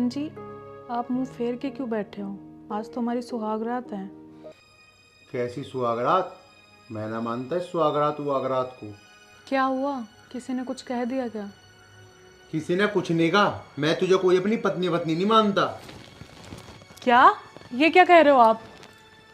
बहन जी, आप मुंह फेर के क्यों बैठे हो? आज तो हमारी सुहागरात है। कैसी सुहागरात? मैं ना मानता इस सुहागरात वहागरात को। क्या हुआ? किसी ने कुछ कह दिया क्या? किसी ने कुछ नहीं कहा। मैं तुझे कोई अपनी पत्नी वत्नी नहीं मानता। क्या? ये क्या कह रहे हो आप?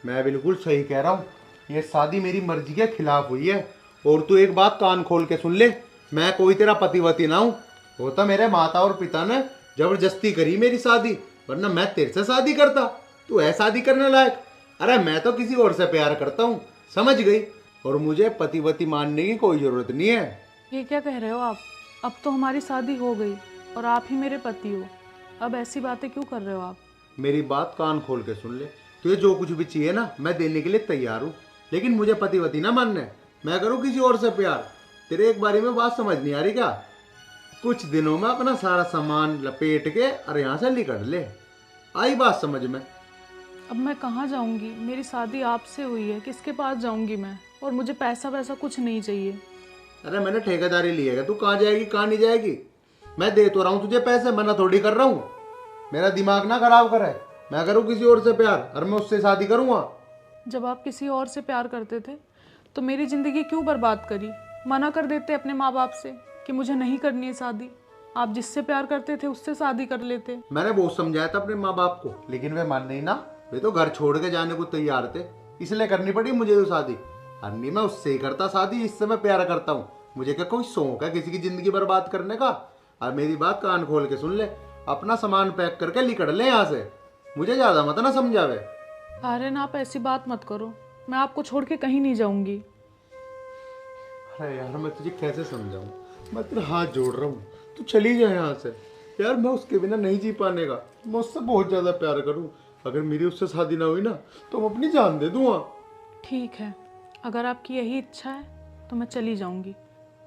मैं बिल्कुल सही कह रहा हूँ। ये शादी मेरी मर्जी के खिलाफ हुई है। और तू एक बात कान खोल के सुन ले, मैं कोई तेरा पतिवती ना हूँ। वो तो मेरे माता और पिता ने जबरदस्ती करी मेरी शादी, वरना मैं तेरे से शादी करता। तू है शादी करने लायक? अरे मैं तो किसी और से प्यार करता हूँ, समझ गई? और मुझे पतिवती मानने की कोई जरूरत नहीं है। ये क्या कह रहे हो आप? अब तो हमारी शादी हो गई और आप ही मेरे पति हो। अब ऐसी बातें क्यों कर रहे हो आप? मेरी बात कान खोल के सुन ले। तुझे जो कुछ भी चाहिए ना, मैं देने के लिए तैयार हूँ, लेकिन मुझे पतिवती ना मानना है। मैं करूँ किसी और से प्यार? तेरे एक बारी में बात समझ नहीं आ रही क्या? कुछ दिनों में अपना सारा सामान लपेट के और यहाँ से निकल ले। आई बात समझ में? अब मैं कहाँ जाऊंगी? मेरी शादी आपसे हुई है, किसके पास जाऊंगी मैं? और मुझे पैसा वैसा कुछ नहीं चाहिए। अरे मैंने ठेकेदारी ली है, तू कहाँ जाएगी कहाँ नहीं जाएगी? मैं दे तो रहा हूँ तुझे पैसे, मना थोड़ी कर रहा हूँ। मेरा दिमाग ना खराब करे। मैं करूँ किसी और से प्यार और मैं उससे शादी करूँगा? जब आप किसी और से प्यार करते थे तो मेरी ज़िंदगी क्यों बर्बाद करी? मना कर देते अपने माँ बाप से कि मुझे नहीं करनी है शादी। आप जिससे प्यार करते थे उससे शादी कर लेते। मैंने बहुत समझाया था अपने माँ बाप को, लेकिन वे मान नहीं ना। वे तो घर छोड़ के जाने को तैयार थे, इसलिए करनी पड़ी मुझे तो शादी। अन्नी मैं उससे ही करता शादी जिससे मैं प्यार करता हूँ। मुझे क्या कोई शौक है किसी की जिंदगी बर्बाद करने का? और मेरी बात कान खोल के सुन ले, अपना सामान पैक करके निकल ले यहाँ से। मुझे ज्यादा मत ना समझावे। आर्यन, आप ऐसी बात मत करो। मैं आपको छोड़ के कहीं नहीं जाऊंगी। अरे यार मैं तुझे कैसे समझाऊं? मैं तेरे हाथ जोड़ रहा हूँ, तू चली जाए यहाँ से। यार मैं उसके बिना नहीं जी पाने का। मैं उससे बहुत ज्यादा प्यार करूँ। अगर मेरी उससे शादी ना हुई ना, तो मैं अपनी जान दे दूंगा। ठीक है, अगर आपकी यही इच्छा है तो मैं चली जाऊंगी।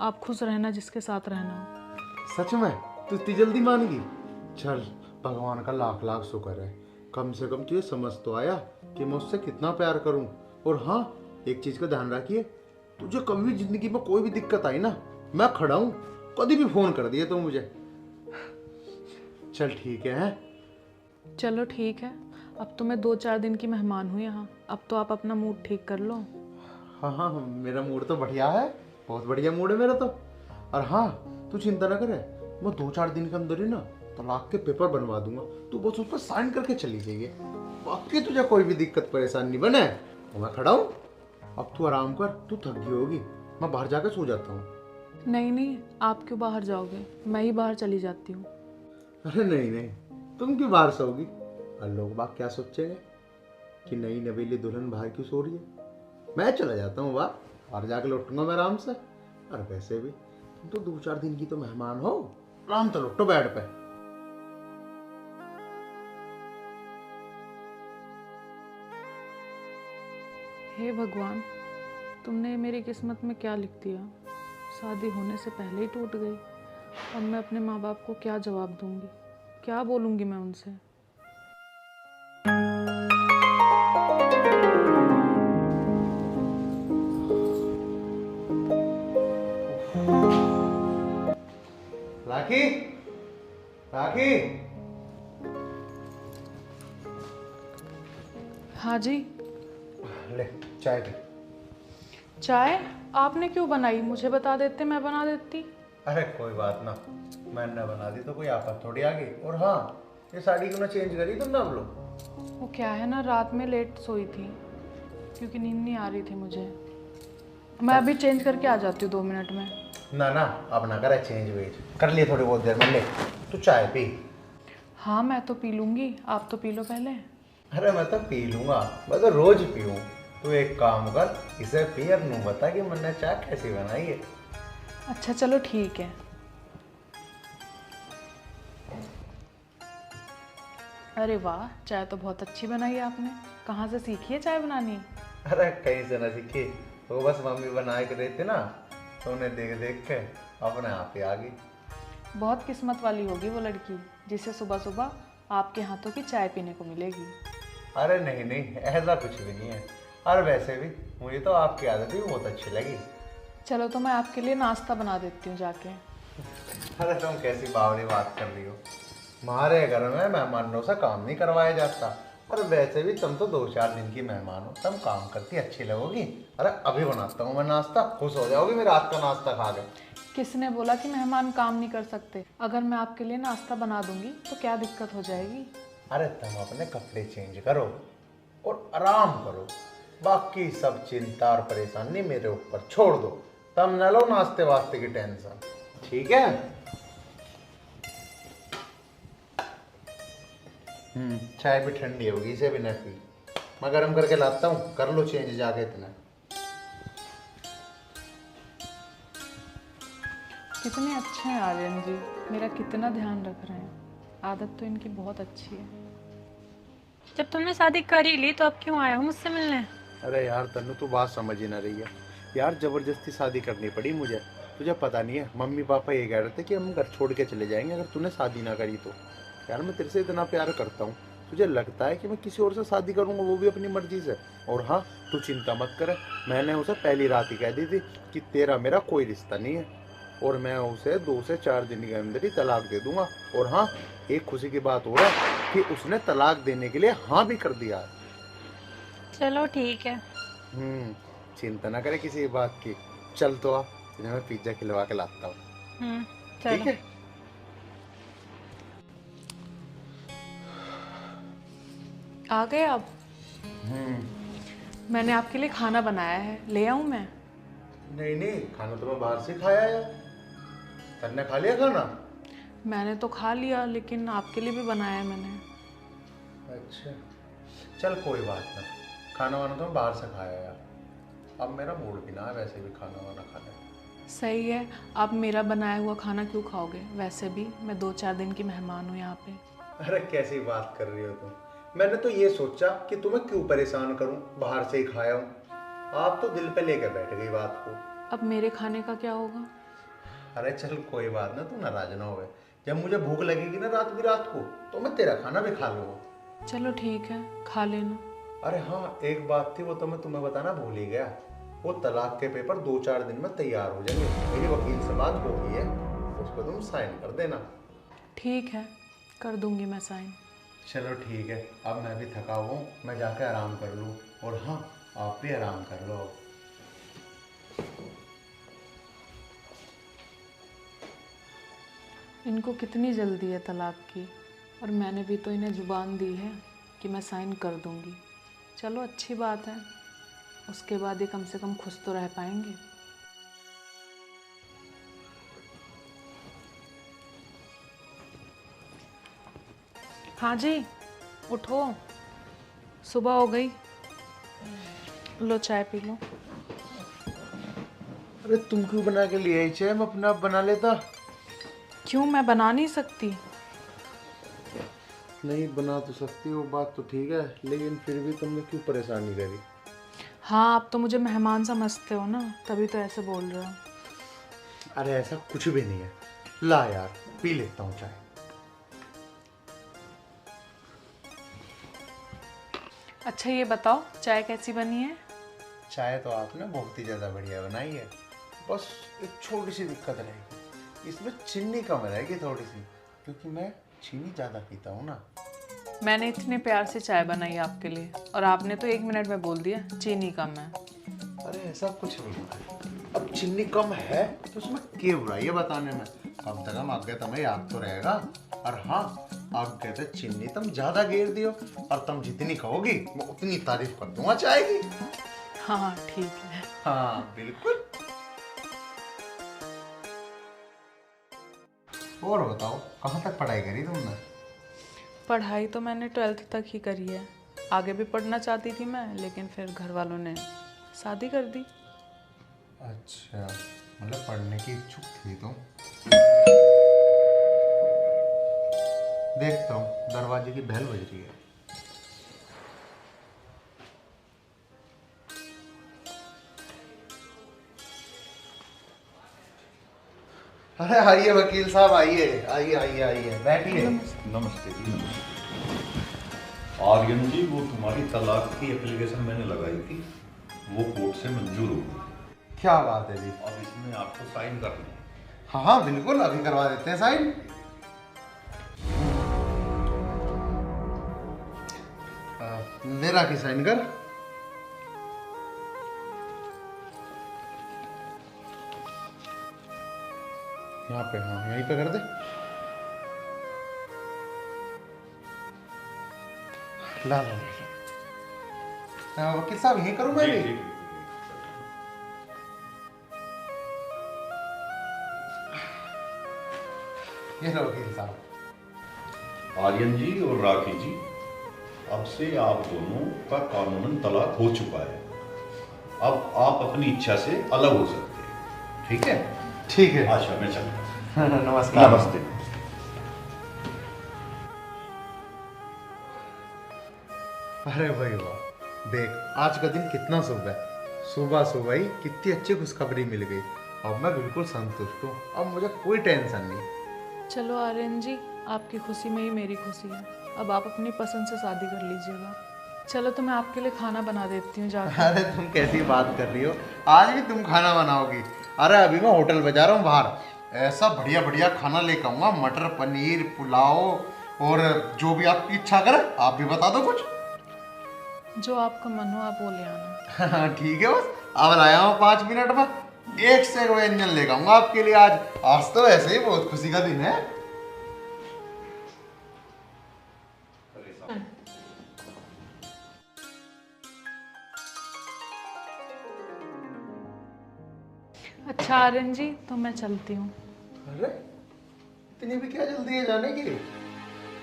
आप खुश रहना जिसके साथ रहना हो। सच में तू इतनी जल्दी मान गई? चल, भगवान का लाख लाख शुक्र है, कम से कम तुझे समझ तो आया कि मैं उससे कितना प्यार करूं। और हाँ, एक चीज का ध्यान रखिए, तुझे कभी भी जिंदगी में कोई भी दिक्कत आई ना, मैं खड़ा हूं। कभी भी फोन कर दिए तो मुझे। चल ठीक है? चलो ठीक है। अब तो मैं 2-4 दिन की मेहमान हूँ यहाँ। अब तो आप अपना मूड ठीक कर लो। हाँ हाँ हाँ, मेरा मूड तो बढ़िया है, बहुत बढ़िया मूड है मेरा तो। और हाँ, तू चिंता ना करे, मैं 2-4 दिन के अंदर ही ना तलाक के पेपर बनवा दूंगा। तू बस उस पर साइन करके चली जाइए। बाकी तुझे कोई भी दिक्कत परेशानी नहीं बने, तो मैं खड़ा हूँ। अब तू आराम कर, तू थक गई होगी, मैं बाहर जाकर सो जाता हूँ। नहीं नहीं, आप क्यों बाहर जाओगे? मैं ही बाहर चली जाती हूँ। अरे नहीं नहीं, तुम क्यों बाहर सोगी? और लोग बाग क्या सोचेंगे कि नई नवेली दुल्हन बाहर क्यों सो रही है? मैं चला जाता हूँ बाहर जाके लौटूंगा मैं आराम से। और वैसे भी तुम तो 2-4 दिन की तो मेहमान हो, आराम से लौटो बेड पे। हे भगवान, तुमने मेरी किस्मत में क्या लिख दिया? शादी होने से पहले ही टूट गई। अब मैं अपने माँ बाप को क्या जवाब दूंगी? क्या बोलूँगी मैं उनसे? राखी, राखी। हाँ जी। ले चाय दे। चाय? आपने क्यों बनाई? मुझे बता देते, मैं बना देती। अरे कोई बात ना, मैंने बना दी तो कोई आफत थोड़ी आ गई। और हाँ, ये साड़ी क्यों ना चेंज करी तुमने हम लोग? वो क्या है ना, रात में लेट सोई थी क्योंकि नींद नहीं आ रही थी मुझे। मैं अभी चेंज करके आ जाती हूँ 2 मिनट में। ना ना, अब ना करे चेंज वेज, कर लिए थोड़ी बहुत देर में। ले तू चाय पी। हाँ मैं तो पी लूँगी, आप तो पी लो पहले। अरे मैं तो पी लूंगा, मैं तो रोज पीऊँ। तू एक काम कर, इसे पी और नू बता कि मैंने चाय कैसी बनाई है। अच्छा चलो ठीक है। अरे वाह, चाय तो बहुत अच्छी बनाई है आपने। कहाँ से सीखी है चाय बनानी? अरे कहीं से ना सीखी, वो बस मम्मी बना के देती ना, तो उन्हें देख देख के अपने आप ही आ गई। बहुत किस्मत वाली होगी वो लड़की जिसे सुबह सुबह आपके हाथों की चाय पीने को मिलेगी। अरे नहीं नहीं, ऐसा कुछ भी नहीं है। और वैसे भी मुझे तो आपकी आदत भी बहुत अच्छी लगी। चलो तो मैं आपके लिए नाश्ता बना देती हूँ जाके। अरे तुम कैसी बावली बात कर रही हो? हमारे घर में मेहमानों से काम नहीं करवाया जाता। और वैसे भी तुम तो 2-4 दिन की मेहमान हो, तुम काम करती अच्छी लगोगी। अरे अभी बनाता हूँ मैं नाश्ता, खुश हो जाओगी मेरे रात का नाश्ता खा के। किसने बोला कि मेहमान काम नहीं कर सकते? अगर मैं आपके लिए नाश्ता बना दूंगी तो क्या दिक्कत हो जाएगी? अरे तुम अपने कपड़े चेंज करो और आराम करो, बाकी सब चिंता और परेशानी मेरे ऊपर छोड़ दो। तुम न लो नाश्ते वास्ते की टेंशन, ठीक है? चाय भी ठंडी होगी, इसे भी न पी। मैं गर्म करके लाता हूँ, कर लो चेंज जाके इतना। कितने अच्छे हैं आर्यन जी, मेरा कितना ध्यान रख रहे हैं। आदत तो इनकी बहुत अच्छी है। जब तुमने शादी कर ही ली तो अब क्यों आए हो मुझसे मिलने? अरे यार तन्नू, तू बात समझ ही ना रही है यार। जबरदस्ती शादी करनी पड़ी मुझे। तुझे पता नहीं है, मम्मी पापा ये कह रहे थे कि हम घर छोड़ के चले जाएंगे अगर तूने शादी ना करी तो। यार मैं तेरे से इतना प्यार करता हूँ, तुझे लगता है कि मैं किसी और से शादी करूँगा, वो भी अपनी मर्जी से? और हाँ, तू चिंता मत कर, मैंने उसे पहली रात ही कह दी थी कि तेरा मेरा कोई रिश्ता नहीं है, और मैं उसे 2 से 4 दिन के अंदर ही तलाक दे दूंगा। और हाँ, एक खुशी की बात और है कि उसने तलाक देने के लिए हाँ भी कर दिया है। चलो ठीक है। चिंता ना करे किसी बात की। चल तो आ, तुझे मैं पिज्जा खिलवा के लाता हूँ। चलो। ठीक है? आ गए आप? मैंने आपके लिए खाना बनाया है, ले आऊं मैं? नहीं नहीं, खाना तो मैं बाहर से खाया है। तन्ने खा लिया खाना? मैंने तो खा लिया, लेकिन आपके लिए भी बनाया है मैंने। अच्छा, चल कोई बात ना। खाना वाना तो मैं बाहर से खाया यार। अब मेरा मूड भी ना है वैसे भी खाना वाना खाने। सही है, आप मेरा बनाया हुआ खाना क्यों खाओगे? वैसे भी मैं 2-4 दिन की मेहमान हूँ यहाँ पे। अरे कैसी बात कर रही हो तुम? मैंने तो ये सोचा कि तुम्हें क्यों परेशान करूं, बाहर से ही खाया हूं। आप तो दिल पे लेकर बैठ गई बात को। अब मेरे खाने का क्या होगा? अरे चल कोई बात ना, तू नाराज ना होवे। जब मुझे भूख लगेगी ना रात को, तो मैं तेरा खाना भी खा लूंगा। चलो ठीक है, खा लेना। अरे हाँ, एक बात थी, वो तो मैं तुम्हें बताना भूल ही गया। वो तलाक के पेपर 2-4 दिन में तैयार हो जाएंगे। मेरी वकील से बात हो गई है, उसको तुम साइन कर देना। ठीक है, कर दूंगी मैं साइन। चलो ठीक है, अब मैं भी थका हुआ हूँ, मैं जाकर आराम कर लूँ। और हाँ, आप भी आराम कर लो। इनको कितनी जल्दी है तलाक की, और मैंने भी तो इन्हें जुबान दी है कि मैं साइन कर दूंगी। चलो अच्छी बात है, उसके बाद ये कम से कम खुश तो रह पाएंगे। हाँ जी, उठो, सुबह हो गई। लो चाय पी लो। अरे तुम क्यों बना के लिए आई चाय? मैं अपने आप बना लेता। क्यों, मैं बना नहीं सकती? नहीं बना तो सकती हो, बात तो ठीक है, लेकिन फिर भी तुमने क्यों परेशानी करी? हाँ, आप तो मुझे मेहमान समझते हो ना, तभी तो ऐसे बोल रहे हो। अरे ऐसा कुछ भी नहीं है। ला यार, पी लेता हूँ चाय। अच्छा ये बताओ, चाय कैसी बनी है? चाय तो आपने बहुत ही ज़्यादा बढ़िया बनाई है। बस एक छोटी सी दिक्कत रहेगी, इसमें चीनी कम रहेगी थोड़ी सी, क्योंकि मैं चीनी ज़्यादा पीता हूँ ना। मैंने इतने प्यार से चाय बनाई आपके लिए, और आपने तो 1 मिनट में बोल दिया चीनी कम है। अरे ऐसा कुछ नहीं है। अब चीनी कम है तो उसमें क्या बुराई है बताने में? कम से कम आगे तुम्हें याद तो रहेगा। और हाँ, आगे तो चीनी तुम ज़्यादा घेर दियो, और तुम जितनी कहोगी मैं उतनी तारीफ कर दूंगा चाय की। हाँ ठीक है। हाँ बिल्कुल। और बताओ, कहाँ तक पढ़ाई करी तुमने? पढ़ाई तो मैंने 12th तक ही करी है। आगे भी पढ़ना चाहती थी मैं, लेकिन फिर घर वालों ने शादी कर दी। अच्छा, मतलब पढ़ने की इच्छुक थी तुम? देखता हूँ, दरवाजे की बेल बज रही है। अरे आइए वकील साहब, आइए आइए आइए आइए, बैठिए। नमस्ते जी, नमस्ते। आर्यन जी, वो तुम्हारी तलाक की एप्लीकेशन मैंने लगाई थी, वो कोर्ट से मंजूर हो गई। क्या बात है जी। अब इसमें आपको साइन करने हैं। हाँ हाँ बिल्कुल, अभी करवा देते हैं साइन। ले राखी साइन कर। यहाँ पे, हाँ यहीं पे कर दे। ला ला ला। वकील साहब यहीं करूँ मैं जी, भी? जी, ये लो वकील साहब। आर्यन जी और राखी जी, अब से आप दोनों का कानूनन तलाक हो चुका है। अब आप अपनी इच्छा से अलग हो सकते हैं, ठीक है? ठीक है। अच्छा, मैं चलता हूँ। नमस्कार। नमस्ते। अरे भाई वाह, देख आज का दिन कितना शुभ है। सुबह सुबह ही कितनी अच्छी खुशखबरी मिल गई। अब मैं बिल्कुल संतुष्ट हूँ, अब मुझे कोई टेंशन नहीं। चलो आर्यन जी, आपकी खुशी में ही मेरी खुशी है। अब आप अपनी पसंद से शादी कर लीजिएगा। चलो तो मैं आपके लिए खाना बना देती हूँ जाकर। अरे तुम कैसी बात कर रही हो, आज भी तुम खाना बनाओगी? अरे अभी मैं होटल पे जा रहा हूँ बाहर, ऐसा बढ़िया बढ़िया खाना लेकर आऊंगा, मटर पनीर पुलाव, और जो भी आपकी इच्छा करे। आप भी बता दो कुछ। जो आपका मन हो आप वो ले आना। ठीक है, बस अब लाया हूँ 5 मिनट में। एक से एक व्यंजन लेकर आऊंगा आपके लिए। आज तो ऐसे ही बहुत खुशी का दिन है। अच्छा आर्यन जी, तो मैं चलती हूँ। अरे इतनी भी क्या जल्दी है जाने की?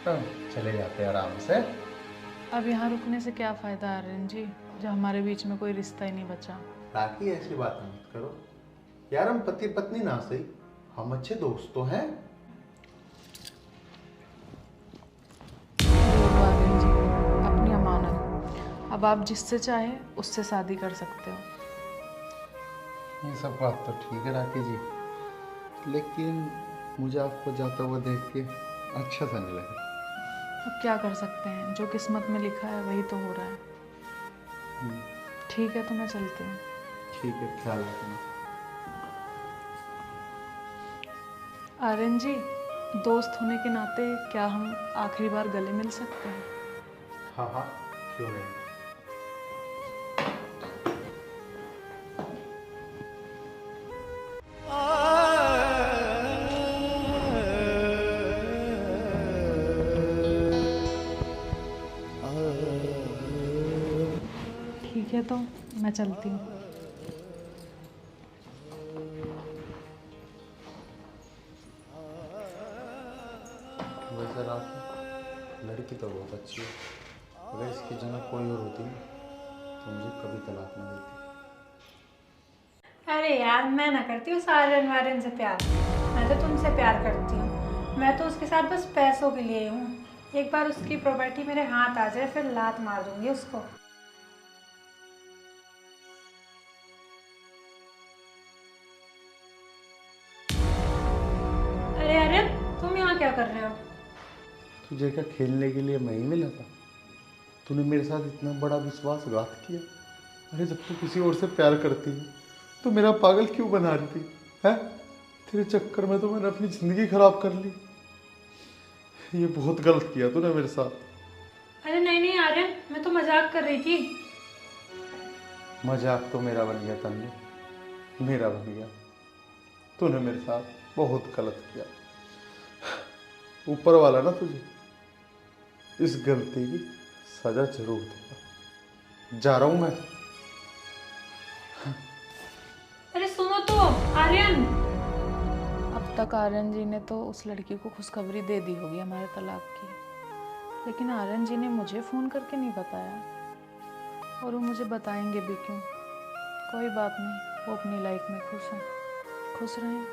हाँ, चले जाते हैं आराम से। अब यहाँ रुकने से क्या फ़ायदा आर्यन जी, जब हमारे बीच में कोई रिश्ता ही नहीं बचा। राखी ऐसी बात मत करो यार, हम पति पत्नी ना सही, हम अच्छे दोस्त तो हैं। आर्यन जी, अपनी अमानत, अब आप जिससे चाहे उससे शादी कर सकते हो। ये सब बात तो ठीक है राखी जी, लेकिन मुझे आपको जाता हुआ देख के अच्छा सा नहीं लगा। अब क्या कर सकते हैं, जो किस्मत में लिखा है वही तो हो रहा है। ठीक है, तो मैं चलती हूँ। ठीक है, ख्याल रखना। आर्यन जी, दोस्त होने के नाते क्या हम आखिरी बार गले मिल सकते हैं? हाँ हाँ, क्यों नहीं। ठीक है, तो मैं चलती हूँ। वैसे राखी लड़की तो बहुत अच्छी है, अगर इसकी जगह कोई और होती ना तो मुझे कभी तलाक ना देती। अरे यार, मैं ना करती हूँ आर्यन वार्यन से प्यार। मैं तो तुमसे प्यार करती हूँ। मैं तो उसके साथ बस पैसों के लिए हूँ। एक बार उसकी प्रॉपर्टी मेरे हाथ आ जाए, फिर लात मार दूंगी उसको। अरे आर्यन, तुम यहाँ क्या कर रहे हो? तुझे क्या खेलने के लिए मैं ही मिला था? तूने मेरे साथ इतना बड़ा विश्वासघात किया। अरे जब तू किसी और से प्यार करती है तो मेरा पागल क्यों बना रही थी है? तेरे चक्कर में तो मैंने अपनी जिंदगी खराब कर ली। ये बहुत गलत किया तूने मेरे साथ। अरे नहीं नहीं आर्यन, मैं तो मजाक कर रही थी। मजाक तो मेरा बन गया तन्ने, मेरा बन गया। तूने मेरे साथ बहुत गलत किया। ऊपर वाला ना तुझे इस गलती की सजा जरूर देगा। जा रहा हूं मैं। अरे सुनो तो आर्यन। अब तक आर्यन जी ने तो उस लड़की को खुशखबरी दे दी होगी हमारे तलाक की, लेकिन आर्यन जी ने मुझे फ़ोन करके नहीं बताया, और वो मुझे बताएंगे भी क्यों? कोई बात नहीं, वो अपनी लाइफ में खुश हैं, खुश रहें।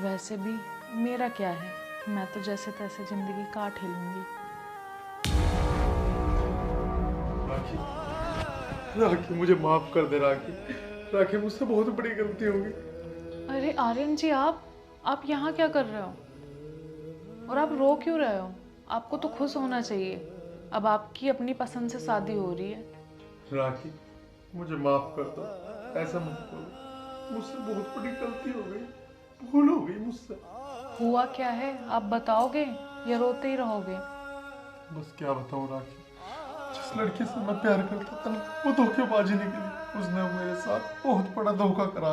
वैसे भी मेरा क्या है, मैं तो जैसे तैसे ज़िंदगी काट ही लूँगी। राखी, राखी मुझे माफ कर दे राखी। राखी मुझसे बहुत बड़ी गलती होगी। अरे आर्यन जी, आप यहाँ क्या कर रहे हो? और आप रो क्यों रहे हो? आपको तो खुश होना चाहिए, अब आपकी अपनी पसंद से शादी हो रही है। राखी मुझे माफ कर दो, ऐसा मत करो। मुझसे बहुत बड़ी गलती हो गई, भूल हो गई मुझसे। हुआ क्या है, आप बताओगे या रोते ही रहोगे? बस क्या बताऊं राखी, जिस जिस लड़की से मैं प्यार करता था ना, वो धोखेबाजी निकली। उसने मेरे साथ बहुत बड़ा धोखा करा।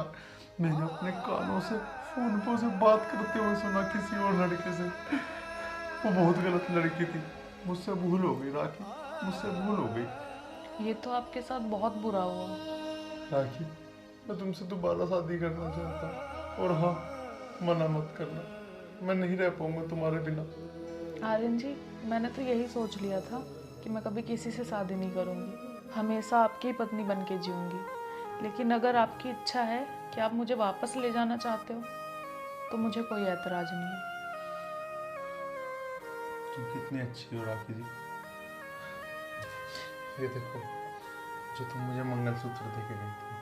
मैंने अपने कानों से फोन पर उसे बात करते हुए सुना किसी और लड़के से। वो बहुत गलत लड़की थी। मुझसे भूल हो गई राखी, मुझसे भूल हो गई। ये तो आपके साथ बहुत बुरा हुआ। राखी, मैं तुमसे दोबारा शादी करना चाहता हूँ। और हाँ, मना मत करना, मैं नहीं रह पाऊंगा तुम्हारे बिना। आर्यन जी, मैंने तो यही सोच लिया था कि मैं कभी किसी से शादी नहीं करूँगी, हमेशा आपकी पत्नी बन के जीऊँगी। लेकिन अगर आपकी इच्छा है कि आप मुझे वापस ले जाना चाहते हो तो मुझे कोई ऐतराज़ नहीं है। तुम कितनी अच्छी हो राखी जी। ये देखो, जो तुम मुझे मंगलसूत्र दे के गई थी,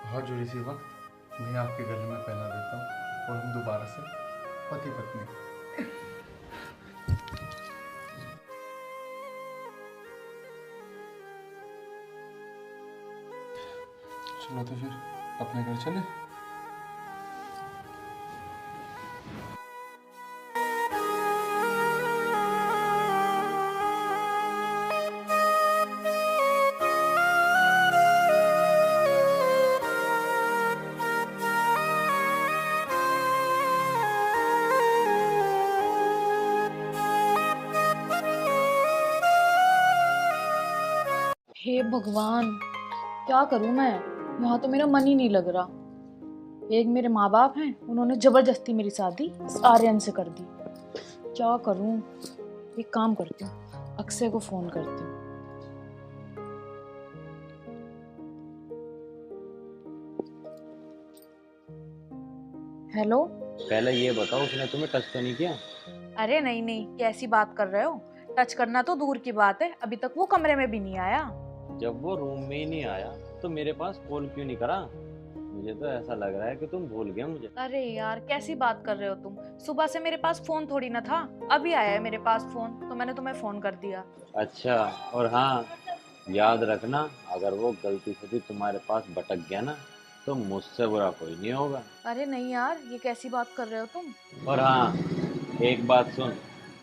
बहुत जुड़ी सी वक्त मैं आपके गले में पहना देता हूँ और हम दोबारा से पति पत्नी। चलो तो फिर अपने घर चले। हे भगवान, क्या करूं मैं? यहाँ तो मेरा मन ही नहीं लग रहा। एक मेरे माँ बाप हैं, उन्होंने जबरदस्ती मेरी शादी इस आर्यन से कर दी। क्या करूं? एक काम करती हूँ, अक्षय को फोन करती हूँ। हेलो। पहले ये बताओ, उसने तुम्हें टच तो नहीं किया? अरे नहीं नहीं, कैसी बात कर रहे हो? टच करना तो दूर की बात है, अभी तक वो कमरे में भी नहीं आया। जब वो रूम में ही नहीं आया तो मेरे पास कॉल क्यों नहीं करा? मुझे तो ऐसा लग रहा है कि तुम भूल गए मुझे। अरे यार, कैसी बात कर रहे हो तुम? सुबह से मेरे पास फोन थोड़ी ना था, अभी आया है मेरे पास फोन तो मैंने तुम्हें फोन कर दिया। अच्छा, और हाँ, याद रखना, अगर वो गलती से भी तुम्हारे पास भटक गया ना तो मुझसे बुरा कोई नहीं होगा। अरे नहीं यार, ये कैसी बात कर रहे हो तुम? और हाँ, एक बात सुन,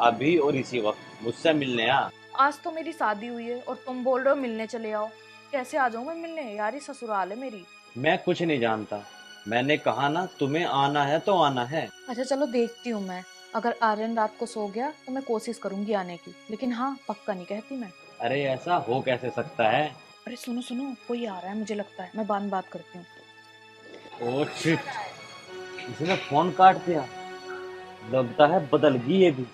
अभी और इसी वक्त मुझसे मिलने आ। आज तो मेरी शादी हुई है और तुम बोल रहे हो मिलने चले आओ। कैसे आ जाऊं मैं मिलने यार? ये ससुराल है मेरी। मैं कुछ नहीं जानता, मैंने कहा ना तुम्हें आना है तो आना है। अच्छा चलो, देखती हूँ मैं। अगर आर्यन रात को सो गया तो मैं कोशिश करूंगी आने की, लेकिन हाँ, पक्का नहीं कहती मैं। अरे ऐसा हो कैसे सकता है? अरे सुनो सुनो, कोई आ रहा है मुझे लगता है, मैं बाद में बात करती हूँ। ओह शिट, इसने फोन काट दिया। लगता है बदल गई ये भी।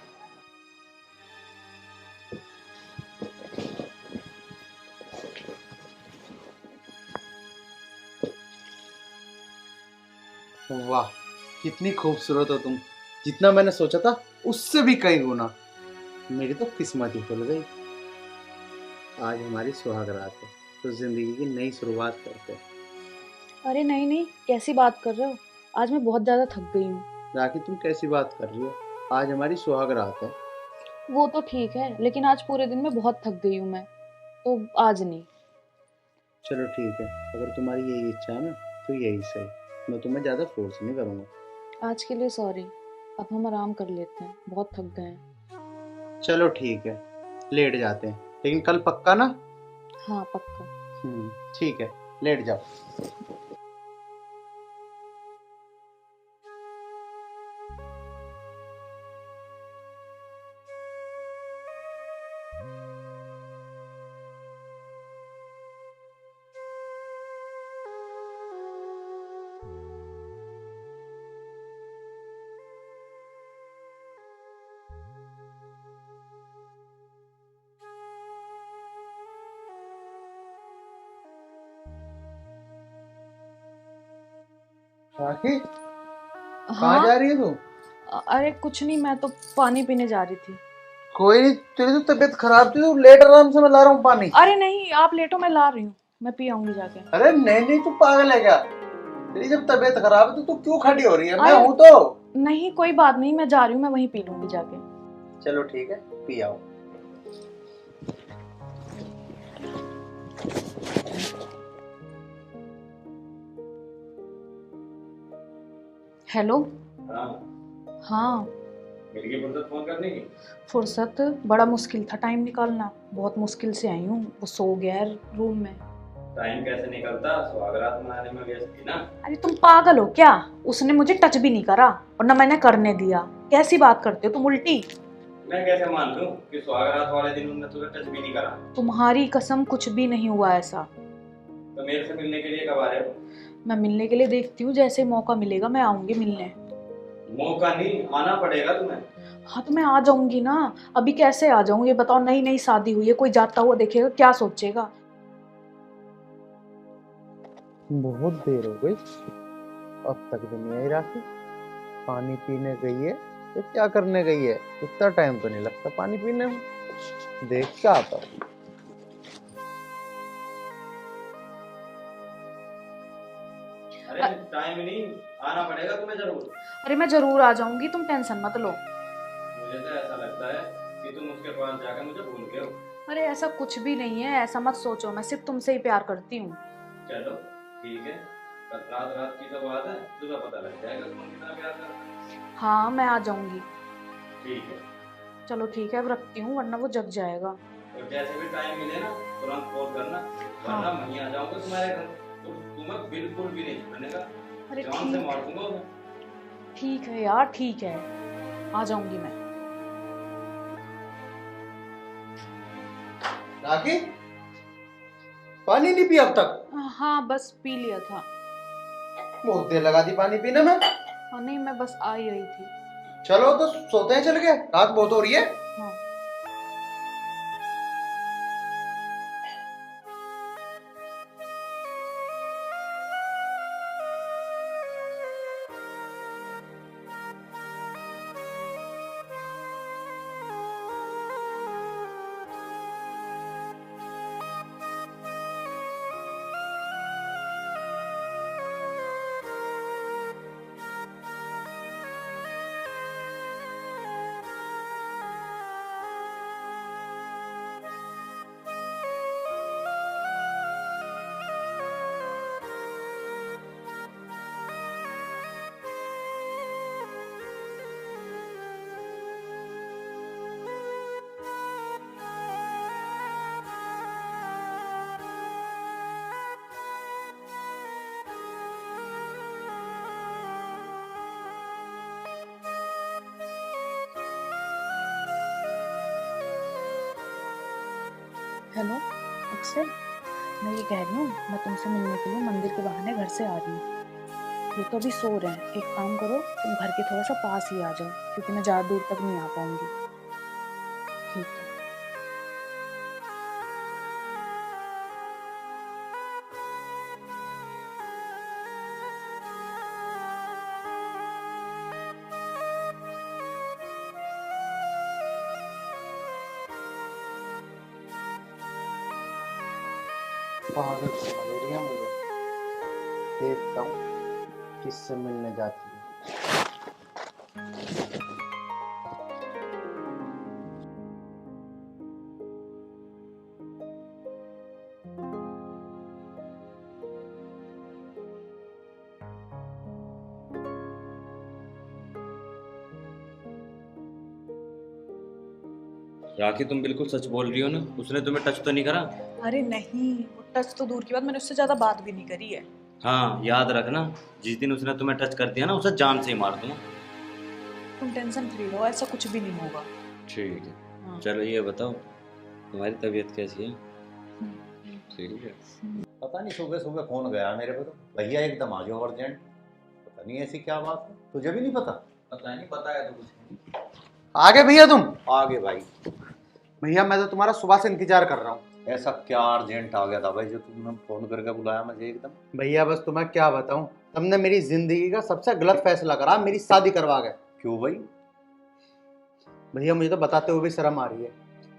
वाह, कितनी खूबसूरत हो तुम। जितना मैंने सोचा था उससे भी कई गुना। मेरी तो किस्मत ही खुल गई। आज हमारी सुहाग रात है, तो जिंदगी की नई शुरुआत करते हैं। अरे नहीं नहीं, कैसी बात कर रहे हो? आज मैं बहुत ज्यादा थक गई हूँ। राखी, तुम कैसी बात कर रही हो? आज हमारी सुहाग रात है। वो तो ठीक है, लेकिन आज पूरे दिन में बहुत थक गई हूँ मैं, तो आज नहीं। चलो ठीक है, अगर तुम्हारी यही इच्छा है ना तो यही सही। मैं तुम्हें ज़्यादा फोर्स नहीं करूँगा। आज के लिए सॉरी, अब हम आराम कर लेते हैं, बहुत थक गए हैं। चलो ठीक है, लेट जाते हैं, लेकिन कल पक्का ना? हाँ पक्का। ठीक है, लेट जाओ। राखी, कहाँ जा हाँ। रही है तू? अरे कुछ नहीं, मैं तो पानी पीने जा रही थी। कोई नहीं, तेरी तो तबीयत खराब थी, तू लेट आराम से, मैं ला रहा हूँ पानी। अरे नहीं, आप लेटो, मैं ला रही हूँ, मैं पी आऊंगी जाके। अरे नहीं नहीं, तू पागल है क्या? तेरी जब तबीयत खराब है तो तू क्यों खड़ी हो रही है? मैं अरे- हूँ तो। नहीं कोई बात नहीं, मैं जा रही हूँ, मैं वहीं पी लूंगी जाके। चलो ठीक है, पी आओ। हेलो। हाँ, हाँ। मिल गई फुर्सत फोन करने की? फुर्सत बड़ा मुश्किल था टाइम निकालना, बहुत मुश्किल से आई हूँ। वो सो गया है रूम में। टाइम कैसे निकलता, सुहागरात मनाने में व्यस्त थी ना। अरे तुम पागल हो क्या? उसने मुझे टच भी नहीं करा और न मैंने करने दिया। कैसी बात करते हो तुम उल्टी। मैं कैसे मान लूं कि सुहागरात वाले दिन उन्होंने तुझे टच भी नहीं करा? तुम्हारी कसम कुछ भी नहीं हुआ ऐसा। तो मेरे से मिलने के लिए कब आ रहे हो? मैं मिलने के लिए देखती हूँ, जैसे मौका मिलेगा मैं आऊंगी मिलने। मौका नहीं, आना पड़ेगा तुम्हें। हाँ तो मैं आ जाऊंगी ना। अभी कैसे आ जाऊं ये बताओ? नई नई शादी हुई है, कोई जाता हुआ देखेगा क्या सोचेगा? बहुत देर हो गई, अब तक भी नहीं आई राखी। पानी पीने गई है तो क्या करने गई है? इतना टाइम तो नहीं लगता पानी पीने में। देख क्या आता हूँ। अरे टाइम नहीं, आना पड़ेगा तुम्हें जरूर। अरे मैं जरूर आ जाऊंगी, तुम टेंशन मत लो। मुझे तो ऐसा लगता है कि तुम उसके पास जाकर मुझे भूल गए हो। अरे ऐसा कुछ भी नहीं है, ऐसा मत सोचो, मैं सिर्फ तुमसे ही प्यार करती हूँ। चलो ठीक है, कल रात रात की तो बात है, सुबह पता लग जाएगा तुम कितना प्यार करते हो। हाँ मैं आ जाऊंगी। ठीक है, चलो ठीक है, अब रखती हूँ वरना वो जग जाएगा। और जैसे भी टाइम मिले ना तुरंत कॉल करना, वरना वहीं आ जाऊंगा तुम्हारे घर। तो तुम्हें बिल्कुल भी नहीं छूटने का, अरे जान से मार दूंगा उन्हें। ठीक है यार, ठीक है, आ जाऊंगी मैं। राखी, पानी नहीं पिया अब तक? हाँ बस पी लिया था। बहुत देर लगा दी पानी पीने में। हाँ नहीं, मैं बस आ ही रही थी। चलो तो सोते हैं, चल के रात बहुत हो रही है। हाँ हेलो अक्षय, मैं ये कह रही हूँ, मैं तुमसे मिलने के लिए मंदिर के बहाने घर से आ रही हूँ। ये तो अभी सो रहे हैं, एक काम करो तुम घर के थोड़ा सा पास ही आ जाओ, क्योंकि मैं ज़्यादा दूर तक नहीं आ पाऊंगी। ठीक है। पागल समझ रही है मुझे। देखता हूँ किससे मिलने जाती है। राखी तुम बिल्कुल सच बोल रही हो ना, उसने तुम्हें टच तो नहीं करा? अरे नहीं, वो टच तो दूर की बात, मैंने उससे ज़्यादा बात भी नहीं करी है। हाँ याद रखना, जिस दिन उसने तुम्हें टच कर दिया ना, उसे जान से ही मार दूंगा। तुम टेंशन फ्री रहो, ऐसा कुछ भी नहीं होगा। ठीक है, हाँ। चलो ये बताओ तुम्हारी तबीयत कैसी है? ठीक है। पता नहीं सुबह सुबह फोन गया मेरे को, तो भैया एकदम आ जाओ अर्जेंट। पता नहीं ऐसी क्या बात है, तुझे भी नहीं पता? पता नहीं, पता है तो कुछ नहीं। आ गए भैया तुम? आगे भाई, भैया मैं तो तुम्हारा सुबह से इंतजार कर रहा हूँ। ऐसा क्या अर्जेंट आ गया था भाई जो तुमने फोन करके बुलाया मुझे एकदम? भैया बस तुम्हें क्या बताऊं, तुमने मेरी जिंदगी का सबसे गलत फैसला करा, मेरी शादी करवा गए। क्यों भाई? भैया मुझे तो बताते हुए भी शर्म आ रही है,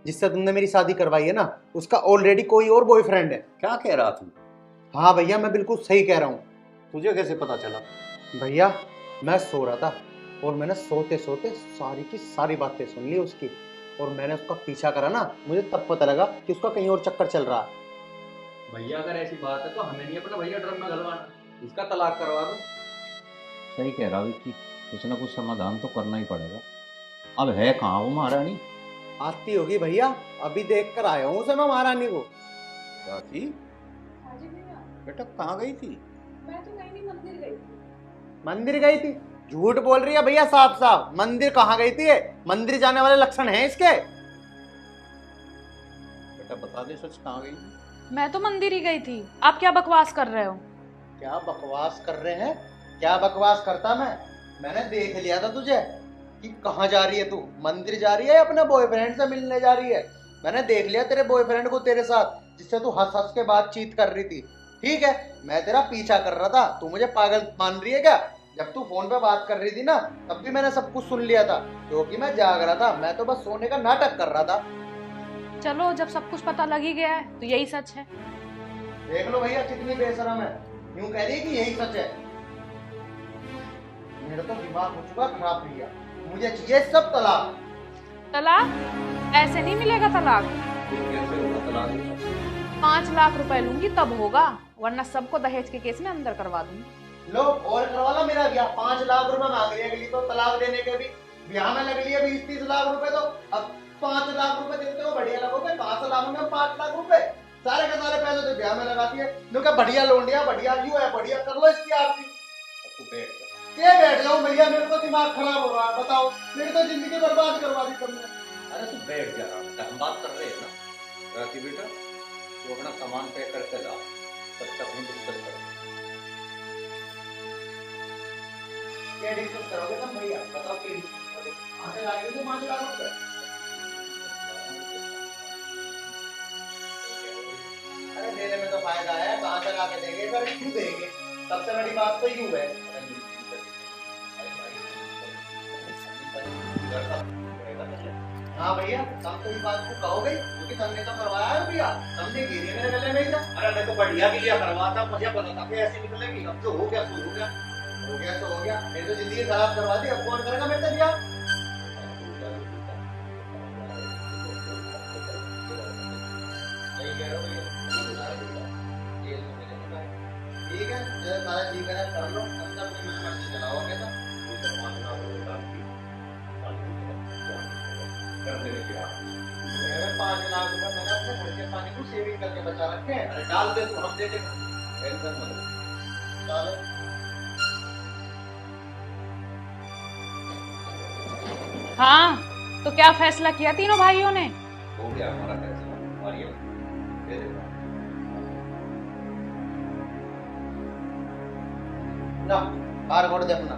जिससे तुमने मेरी शादी करवाई है ना, उसका ऑलरेडी कोई और बॉयफ्रेंड है। क्या कह रहा तू? हाँ भैया मैं बिल्कुल सही कह रहा हूँ। तुझे कैसे पता चला? भैया मैं सो रहा था और मैंने सोते सोते सारी की सारी बातें सुन ली उसकी, और मैंने उसका पीछा करा ना, मुझे तब पता लगा कि उसका कहीं और चक्कर चल रहा है। भैया अगर ऐसी बात है तो हमें नहीं अपना भैया ड्रम में गलवाना, इसका तलाक करवा दो। सही कह रहा विक्की, कुछ ना कुछ समाधान तो करना ही पड़ेगा। अब है कहाँ वो महारानी? आती होगी भैया, अभी देख कर आया हूँ उसे मैं महारानी को। चाची हाँ जी भैया, बेटा कहाँ गई थी? मैं तो कहीं नहीं, मंदिर गई थी। मंदिर गई थी? झूठ बोल रही है भैया साफ साफ। मंदिर कहाँ गई थी? मंदिर जाने वाले लक्षण हैं इसके। बेटा बता दे सच, कहाँ गई थी? मैं तो मंदिर ही गई थी, आप क्या बकवास कर रहे हो? क्या बकवास कर रहे हैं? क्या बकवास करता मैंने देख लिया था तुझे कि कहाँ जा रही है तू। मंदिर जा रही है या अपने बॉयफ्रेंड से मिलने जा रही है? मैंने देख लिया तेरे बॉयफ्रेंड को तेरे साथ, जिससे तू हंस हंस के बातचीत कर रही थी। ठीक है, मैं तेरा पीछा कर रहा था, तू मुझे पागल मान रही है क्या? जब तू फोन पे बात कर रही थी ना, तब भी मैंने सब कुछ सुन लिया था, क्योंकि मैं जाग रहा था। मैं तो बस सोने का नाटक कर रहा था। चलो, जब सब कुछ पता लग ही गया है तो यही सच है। देख लो भैया कितनी बेशरम है, यूं कह रही है कि यही सच है। मेरा तो दिमाग हो चुका खराब भैया, मुझे चाहिए सब तलाक। तलाक? ऐसे नहीं मिलेगा तलाक। कैसे होगा तलाक? 5 लाख रुपए लूंगी तब होगा, वरना सबको दहेज के केस में अंदर करवा दूंगी। लो और करवा लो मेरा ब्याह। 5 लाख रुपए मांग रही है अगली तो तलाक देने के भी। ब्याह में लग लिया 20-30 लाख रुपए, तो अब 5 लाख रुपए देते हो बढ़िया लगोगे। 5 लाख में 5 लाख रुपए सारे के सारे पैसे तो ब्याह में लगाती है। लो क्या बढ़िया लोंडिया, बढ़िया यूं है, बढ़िया कर लो इसकी आरती। तू बैठ जा। क्या बैठ जाऊं भैया, मेरे को दिमाग खराब हो रहा है। बताओ, मेरी तो जिंदगी बर्बाद करवा दी तुमने। अरे तू बैठ जा रहा, हम बात कर रहे हैं ना। राती बेटा तू अपना सामान पैक करके ला, तब तक हम डिस्कस करेंगे। क्या डिस्कस करोगे तुम भैया? बताओ क्या डिस्कस करोगे? आगे लाएंगे तो 5 लाख रुपए। अरे देने में तो फायदा है, कहाँ से ला के देंगे, अगर क्यों देंगे? सबसे बड़ी बात तो यूं है। हाँ भैया, तुम तो इस बात को कहोगे क्योंकि तुमने तो करवाया है भैया, तुमने गिरी मेरे गले में ही था। अरे मैं तो बढ़िया के लिए करवाता, मुझे पता था कि ऐसे निकलेगी। अब जो हो गया सो हो गया। हो गया तो हो गया, मेरी तो जिंदगी खराब करवा दी। अब कौन करेगा मेरे से ब्याह? सही कह रहे हो भैया। ठीक है, जो सारा जी करा कर लो, अंदर अपनी मर्जी चलाओ। कैसा कर देने के बाद मेरे 5 लाख रुपए मैंने अपने खर्चे पानी को सेविंग करके बचा रखे हैं। अरे डाल दे तू, हम दे देंगे, टेंशन मत ले। डालो। हाँ, तो क्या फैसला किया तीनों भाइयों ने? हो गया हमारा फैसला, और ये दे देगा। ना बार कोड दे अपना।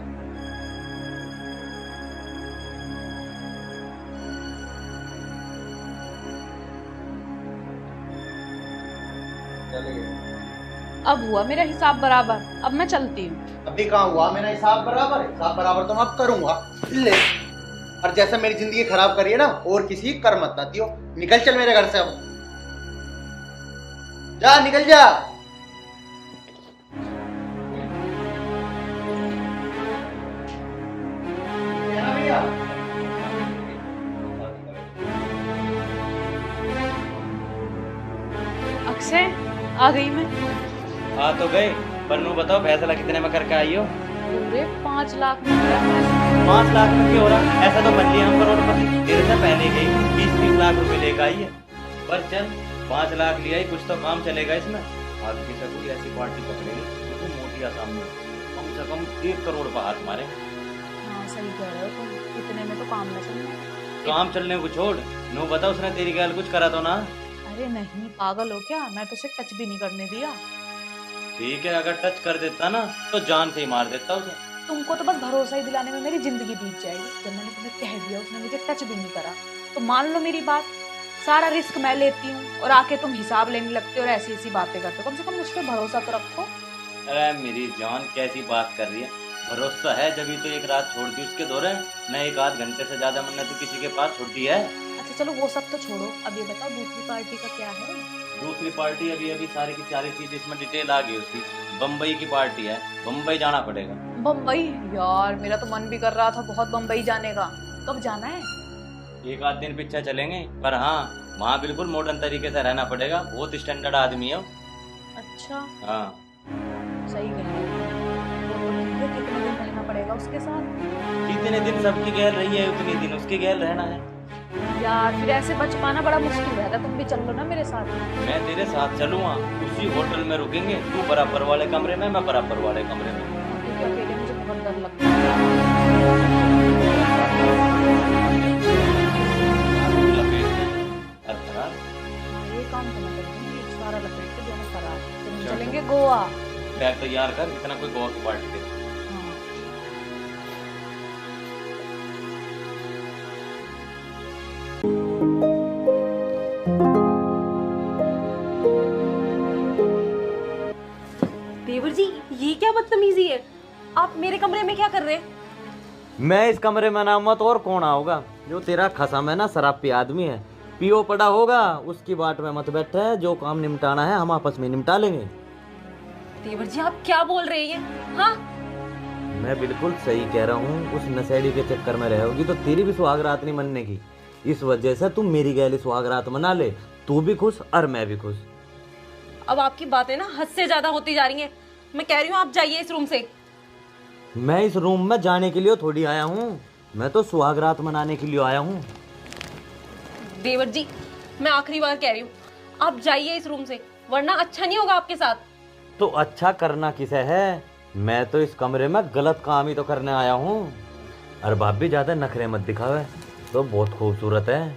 चलिए, अब हुआ मेरा हिसाब बराबर, अब मैं चलती हूँ। अभी कहाँ हुआ मेरा हिसाब बराबर? हिसाब बराबर तो मैं अब करूंगा। ले, और जैसे मेरी जिंदगी खराब करी है ना, और किसी की कर मत ना दियो। निकल चल मेरे घर से अब, जा निकल जा। क्या ना भैया? अक्षय, आ गई मैं। हाँ तो गए, पर नू बताओ फैसला कितने में करके आई हो? पूरे 5 लाख में मेरा फैसला। 5 लाख में क्यों हो रहा? ऐसा तो बन लिया हम करोड़पति। तेरे से पहले गई 20-30 लाख रुपए लेकर आई है। पर चल 5 लाख लिया ही, कुछ तो काम चलेगा इसमें। आगे से कोई ऐसी पार्टी पकड़ेगी तो मोटी आसाम में कम से कम 1 करोड़ पर हाथ मारे। हाँ सही कह रहे हो तुम, इतने में तो काम न चलना। काम चलने को छोड़, नू बता उसने तेरी गैल कुछ करा तो ना? अरे नहीं, पागल हो क्या? मैं तो उसे टच भी नहीं करने दिया। ठीक है, अगर टच कर देता ना तो जान से ही मार देता उसे। तुमको तो बस भरोसा ही दिलाने में मेरी जिंदगी बीत जाएगी। जब मैंने तुम्हें कह दिया उसने मुझे टच भी नहीं करा, तो मान लो मेरी बात। सारा रिस्क मैं लेती हूँ और आके तुम हिसाब लेने लगते हो और ऐसी ऐसी बातें करते हो। कम से कम मुझ पर भरोसा तो रखो। अरे मेरी जान कैसी बात कर रही है? भरोसा है जब तो एक रात छोड़ दी उसके दौरे, न 1-8 घंटे से ज्यादा मैंने तो किसी के पास छोड़ दी है। अच्छा चलो वो सब तो छोड़ो, अब ये बताओ दूसरी पार्टी का क्या है? दूसरी पार्टी अभी अभी सारी की सारी चीज इसमें डिटेल आ गई उसकी। बम्बई की पार्टी है, बम्बई जाना पड़ेगा। बम्बई? यार मेरा तो मन भी कर रहा था बहुत बम्बई जाने का। कब जाना है? 1-8 दिन पीछे चलेंगे, पर हाँ वहाँ बिल्कुल मॉडर्न तरीके से रहना पड़ेगा। बहुत स्टैंडर्ड आदमी है वो। अच्छा, हाँ सही कह रहे हो। तो मुझे कितने दिन रहना पड़ेगा उसके साथ? जितने दिन सबकी गैर रही है उतने दिन उसके गैर रहना है। यार फिर ऐसे बच पाना बड़ा मुश्किल रहता, तुम भी चल लो ना मेरे साथ। मैं तेरे साथ चलूंगा, उसी होटल में रुकेंगे, तू बराबर वाले कमरे में, मैं बराबर वाले कमरे में। क्योंकि अकेले मुझे बहुत डर लगता है। ये काम तो मैं करूंगी, सारा लपेट के दोनों फरार, फिर हम चलेंगे गोवा। बैग तैयार कर, इतना कोई गोवा की पार्टी दे। देवर जी ये क्या बदतमीजी है, आप मेरे कमरे में क्या कर रहे हैं? मैं इस कमरे में ना मत और कौन आओगा? जो तेरा खसम है ना शराब पी आदमी है, पियो पड़ा होगा, उसकी बाट में मत बैठा है। जो काम निपटाना है हम आपस में निपटा लेंगे। देवर जी आप क्या बोल रहे हैं ये? हाँ मैं बिल्कुल सही कह रहा हूँ। उस नशेड़ी के चक्कर में रहोगी तो तेरी भी सुहाग रात नहीं मनने की। इस वजह से तुम मेरी गैली सुहाग रात मना ले, तू भी खुश और मैं भी खुश। अब आपकी बातें ना हद से ज्यादा होती जा रही हैं। मैं कह रही हूँ आप जाइए इस रूम से। मैं इस रूम में जाने के लिए थोड़ी आया हूँ, मैं तो सुहाग रात मनाने के लिए आया हूँ। देवर जी मैं आखिरी बार कह रही हूँ, आप जाइए इस रूम से, वरना अच्छा नहीं होगा आपके साथ। तो अच्छा करना किसे है? मैं तो इस कमरे में गलत काम ही तो करने आया हूँ। अरे भाभी ज्यादा नखरे मत दिखावे, तो बहुत खूबसूरत है।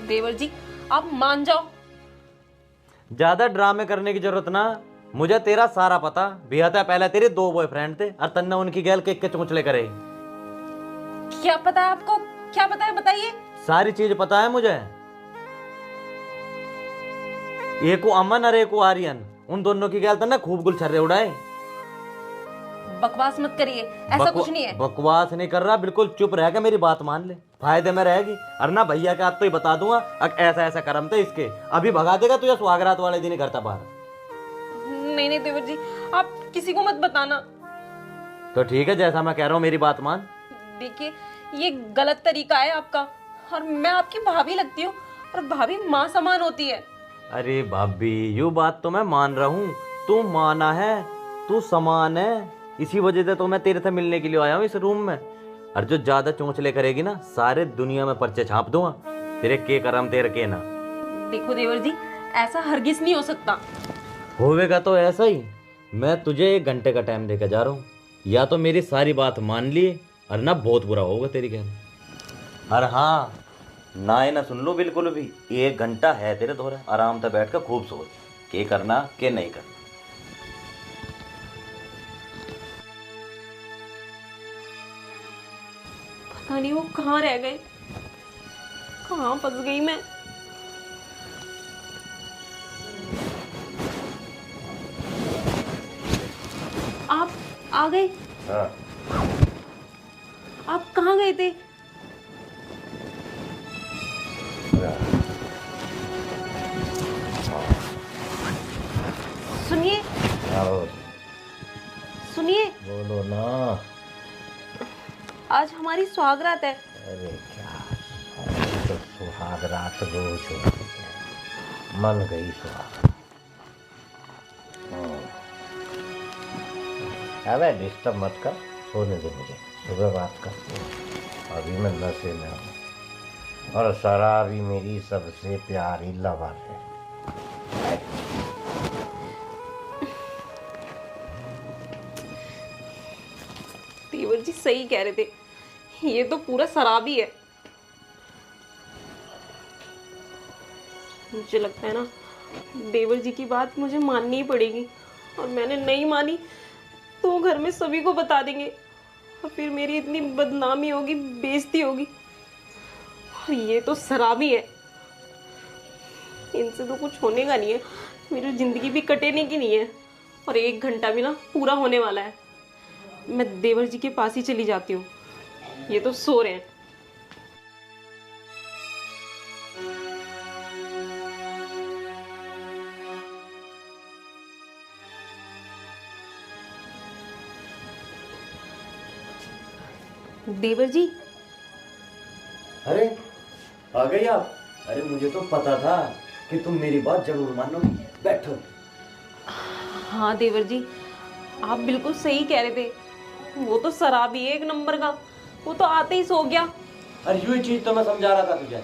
देवर जी आप मान जाओ। ज्यादा ड्रामे करने की जरूरत ना, मुझे तेरा सारा पता। बिहाता पहले तेरे 2 बॉयफ्रेंड थे और तन्ने उनकी गैल के चुंचले करे। क्या पता है आपको? क्या पता है बताइए। सारी चीज पता है मुझे। एक को अमन और एक को आर्यन, उन दोनों की गैल तन्ने खूब गुलछर्रे उड़ाए। बकवास मत करिए, ऐसा कुछ नहीं है। बकवास नहीं कर रहा, बिल्कुल चुप रह के मेरी बात मान ले, फायदे में रहेगी। और ना भैया के हाथ तो ही बता दूंगा, ऐसा ऐसा करम थे इसके, अभी भगा देगा तुझे सुहागरात वाले दिन ही घर बाहर। नहीं नहीं देवर जी आप किसी को मत बताना। तो ठीक है, जैसा मैं कह रहा हूँ मेरी बात मान। देखिए ये गलत तरीका है आपका, और मैं आपकी भाभी लगती हूँ, और भाभी माँ समान होती है। अरे भाभी यू बात तो मैं मान रहा हूँ, तू माना है, तू समान है, इसी वजह से तो मैं तेरे से मिलने के लिए आया हूँ इस रूम में। और जो ज्यादा चोंचले करेगी ना, सारे दुनिया में पर्चे छाप दूंगा, तेरे के करम तेरे के ना। देखो देवर जी ऐसा हरगिज नहीं हो सकता। होवेगा तो ऐसा ही। मैं तुझे 1 घंटे का टाइम देकर जा रहा हूँ, या तो मेरी सारी बात मान लिए, और ना बहुत बुरा होगा तेरी कहना। और हाँ ना ही ना सुन लो बिल्कुल भी, 1 घंटा है तेरे दोहरे, आराम से बैठ कर खूब सोच के करना के नहीं करना। पता नहीं वो कहाँ रह गए, कहाँ फंस गई मैं। आप आ गए? हाँ। आप कहाँ गए थे? सुनिए सुनिए, बोलो ना। आज हमारी सुहागरात है। अरे क्या, तो सुहाग रात रोज होती है, मन गई सुहाग। अबे डिस्टर्ब मत कर, सोने दे मुझे, सुबह बात करते हैं। अभी मैं नशे में हूँ, और शराब ही मेरी सबसे प्यारी लवर है। देवर जी सही कह रहे थे, ये तो पूरा शराबी है। मुझे लगता है ना देवर जी की बात मुझे माननी ही पड़ेगी, और मैंने नहीं मानी तो घर में सभी को बता देंगे, और फिर मेरी इतनी बदनामी होगी, बेइज्जती होगी। और ये तो शराबी है, इनसे तो कुछ होने का नहीं है, मेरी जिंदगी भी कटेने की नहीं है, और 1 घंटा भी ना पूरा होने वाला है। मैं देवर जी के पास ही चली जाती हूँ, ये तो सो रहे हैं। देवर जी। अरे आ गई आप? अरे मुझे तो पता था कि तुम मेरी बात जरूर मानोगी, बैठो। हाँ देवर जी आप बिल्कुल सही कह रहे थे, वो तो शराबी है एक नंबर का, वो तो आते ही सो गया। अरे यही चीज तो मैं समझा रहा था तुझे।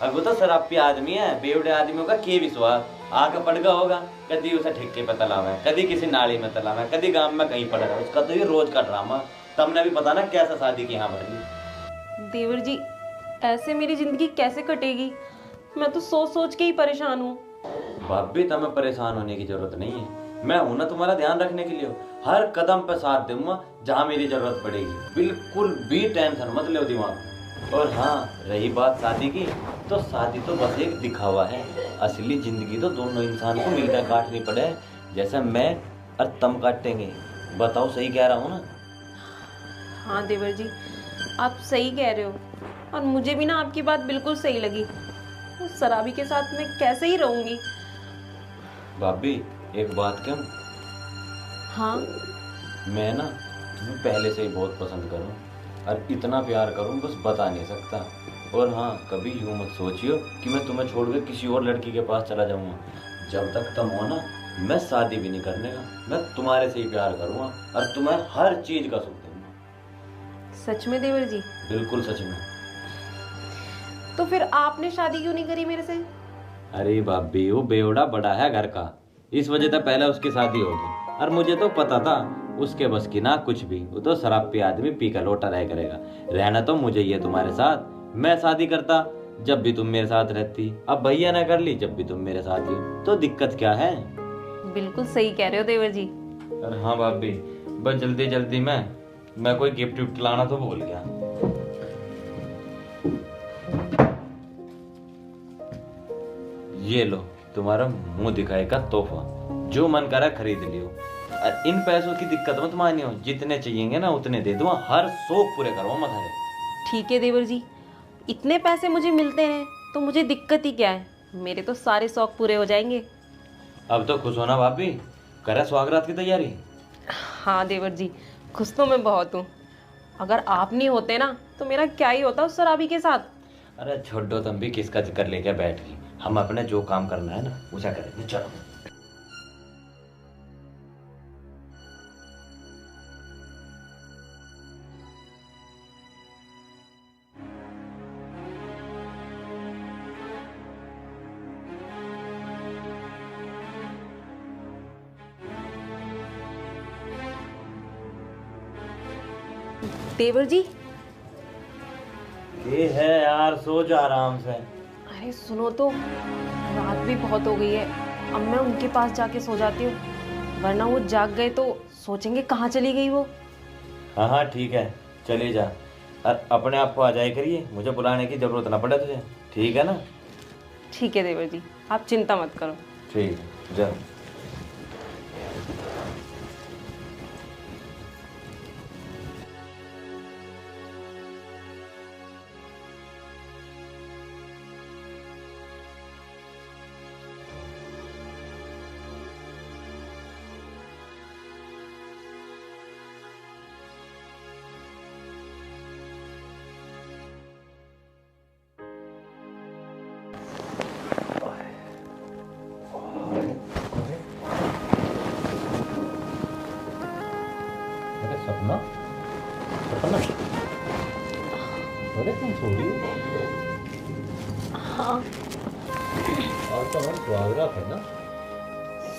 अब वो तो शराब पी आदमी है, बेवड़े आदमियों का के विश्वास आके पड़ गया होगा। कभी उसे ठेके पे तलाव है, कभी किसी नाली में तलाव है, कभी गांव में कहीं पड़ रहा है। उसका तो ये रोज का ड्रामा। तुमने भी पता ना कैसा शादी की यहाँ भरी। देवर जी, ऐसे मेरी जिंदगी कैसे कटेगी? मैं तो सोच सोच के ही परेशान हूँ। भाभी, तुम्हें परेशान होने की जरूरत नहीं है। मैं हूं ना तुम्हारा ध्यान रखने के लिए। हर कदम पे साथ दूंगा जहाँ मेरी जरूरत पड़ेगी। बिल्कुल भी टेंशन मत लो दिमाग। और हाँ, रही बात शादी की, तो शादी तो बस एक दिखावा है। असली जिंदगी तो दोनों इंसान को मिलकर काटनी पड़े, जैसे मैं और तुम काटेंगे। बताओ, सही कह रहा हूँ ना? हाँ देवर जी, आप सही कह रहे हो। और मुझे भी ना आपकी बात बिल्कुल सही लगी। उस शराबी के साथ मैं कैसे ही रहूंगी। भाभी, एक बात कहूं? हाँ। मैं ना तुम्हें पहले से ही बहुत पसंद करूं, और इतना प्यार करूं बस बता नहीं सकता। और हाँ, कभी यूं मत सोचियो कि मैं तुम्हें छोड़कर किसी और लड़की के पास चला जाऊंगा। जब तक तुम हो ना, मैं शादी भी नहीं करने का। मैं तुम्हारे से ही प्यार करूंगा और तुम्हें हर चीज का सुख दूंगा। सच में देवर जी? बिल्कुल सच में। तो फिर आपने शादी क्यों नहीं करी मेरे से? अरे भाभी, वो बेवड़ा बड़ा है घर का, इस वजह से पहले उसकी शादी होगी। और मुझे तो पता था उसके बस की ना कुछ भी। वो तो शराब पी आदमी पी कर लोटा रह करेगा। रहना तो मुझे ही है तुम्हारे साथ। मैं शादी करता जब भी तुम मेरे साथ रहती, अब भैया ने कर ली जब भी तुम मेरे साथ ही हो, तो दिक्कत क्या है? बिल्कुल सही कह रहे हो देवर जी। अरे हाँ भाभी, बस जल्दी जल्दी मैं कोई गिफ्ट विफ्ट लाना तो भूल गया। ये लो, तुम्हारा मुंह दिखाए का तोहफा। जो मन करा खरीद लियो। और इन पैसों की दिक्कत मत मानियो, जितने चाहिएंगे ना उतने दे दूंगा। हर शौक पूरे करो मत है। ठीक है देवर जी, इतने पैसे मुझे मिलते हैं तो मुझे दिक्कत ही क्या है? मेरे तो सारे शौक पूरे हो जाएंगे। अब तो खुश होना भाभी, करे स्वागरात की तैयारी। हाँ देवर जी, खुश तो मैं बहुत हूँ। अगर आप नहीं होते ना तो मेरा क्या ही होता उस शराबी के साथ। अरे छोड़ो, तुम भी किसका जिक्र लेके बैठ गई। हम अपने जो काम करना है ना उसे करेंगे। चलो। देवर जी, ये है यार, सो जा आराम से। अरे सुनो तो, रात भी बहुत हो गई है। अब मैं उनके पास जाके सो जाती हूँ, वरना वो जाग गए तो सोचेंगे कहाँ चली गई वो। हाँ हाँ ठीक है, चले जा। और अपने आप को आ जाए करिए, मुझे बुलाने की जरूरत ना पड़े तुझे। ठीक है ना? ठीक है देवर जी, आप चिंता मत करो। ठीक है, जा। सपना, सपना, अरे तुम सो रही हो? हाँ। और तो हमारी सुहागरात है ना?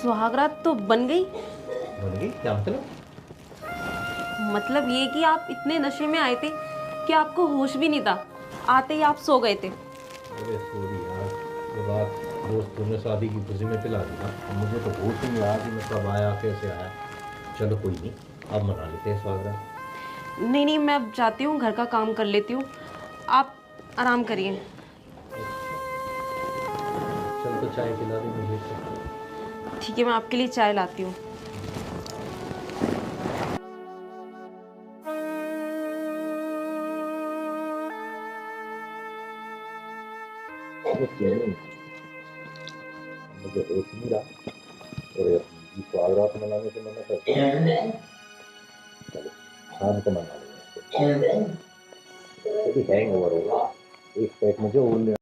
सुहागरात तो बन गई। बन गई? क्या मतलब? मतलब ये कि आप इतने नशे में आए थे कि आपको होश भी नहीं था। आते ही आप सो गए थे। अरे सॉरी यार, ये बात दोस्तों ने शादी की खुशी में पिला दी ना। मुझे तो होश ही नहीं रहा कि मैं कब आया, कैसे आया। चलो कोई नहीं, अब मना लेते हैं स्वागरात। नहीं नहीं, मैं अब जाती हूँ, घर का काम कर लेती हूँ। आप आराम करिए। चल तो चाय पिला दे मुझे। ठीक है, मैं आपके लिए चाय लाती हूँ। मुझे होश नहीं रहा और स्वागरात मनाने से मना करते हैं। चलो शाम को मना लेंगे। हैंग ओवर होगा, एक पैक मुझे और